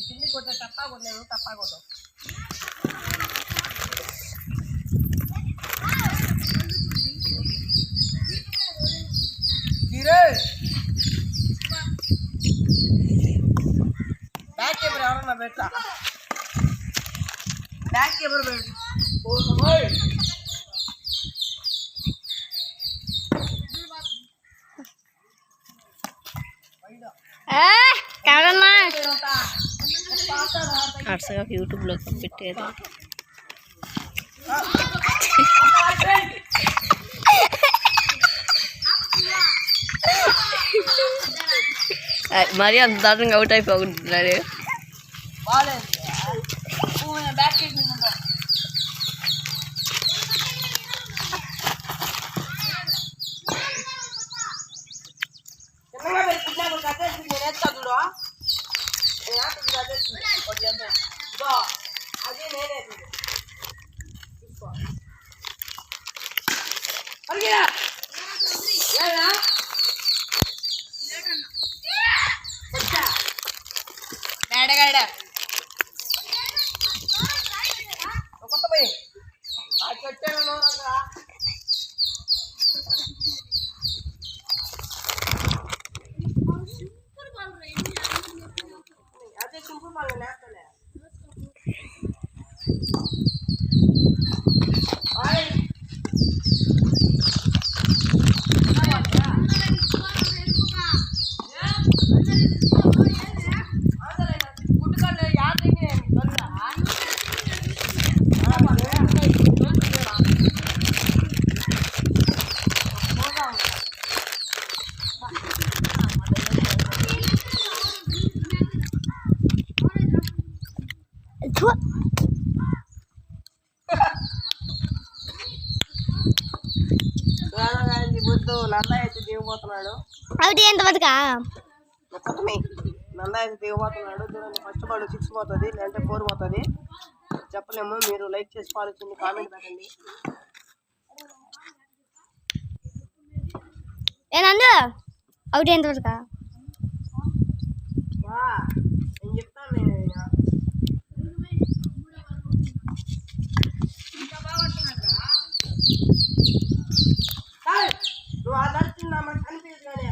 కింది కొట్టే తప్ప కొట్టలేదు తప్ప కొట్టు బ్యాక్ కెమెరా ఎవరన్నా పెట్టా బ్యాక్ కెమెరా పెట్టు అర్సగా యూట్యూబ్లో పెట్టేది మరీ అంత దారుణంగా అవుట్ అయిపోతున్నాడు అది నేనే మేడగాడ కొత్త పోయి ఆ చెట్టు అదే సింపుల్ మళ్ళీ లేస్తలే నందా అయితే దిగిపోతున్నాడు అవుట్ ఎంత బతుకా నందా అయితే దిగిపోతున్నాడు చూడండి ఫస్ట్ బాల్ 6 పోతుంది లేదంటే 4 పోతుంది చెప్పలేము మీరు లైక్ చేసి ఫాలో చేయండి కామెంట్ పెట్టండి ఏనందు అవుట్ ఎంత బతుకా నేను చెప్తాను నేను నువ్వు ఆ దర్శనం మనకు కనిపించదు కానీ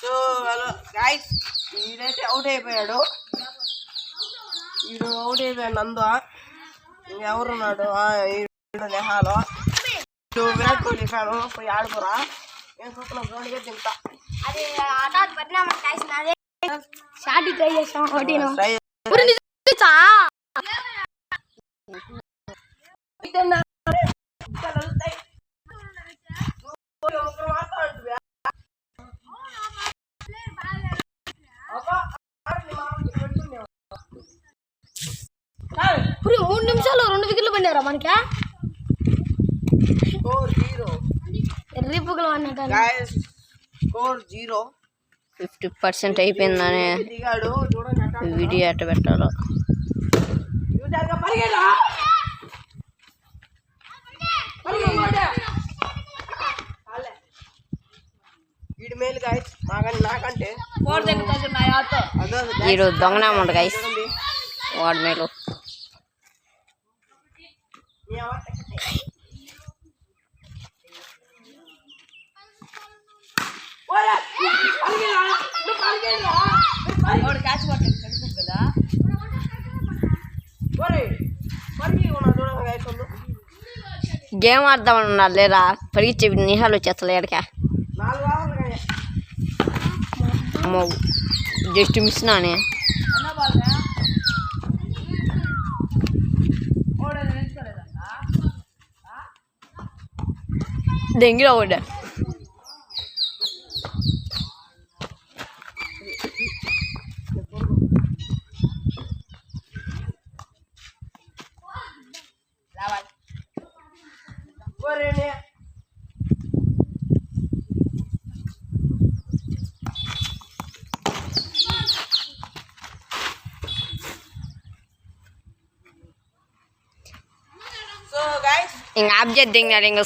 సో హలో గైస్ వీడైతే అవుట్ అయిపోయాడు వీడు అవుట్ అయిపోయాడు నందు ఎవరున్నాడు వీడు నెహాలో వీడు విరాట్ కోహ్లీ ఫ్యాను పోయి ఆడుకోరా నేను చూస్తున్నా గ్రౌండ్గా తింటా అది షార్ట్ ట్రై చేస్తాం ఇప్పుడు 3 నిమిషాలు 2 వికెట్లు పడినారా మనకి స్కోర్ 0 ఎర్రిపుగలు అన్నట్టు గైస్ స్కోర్ 0 50% అయిపోయిందని దిగాడు చూడండి వీడియో అట్ట పెట్టాలో వీడి మేలు గైస్ నాకంటే వీడు దొంగనామంట గైస్ వాడి మేలు గేమ్ ఆడదామన్నారు లేరా పరిగెత్తి నిహాలు వచ్చేస్తలే ఎడకా జస్ట్ మిస్ నానే దెంగిరా ఓడ రావాలి ఒరేనే సో గైస్ ఇంక ఆఫ్ చేద్దాం ఇంకా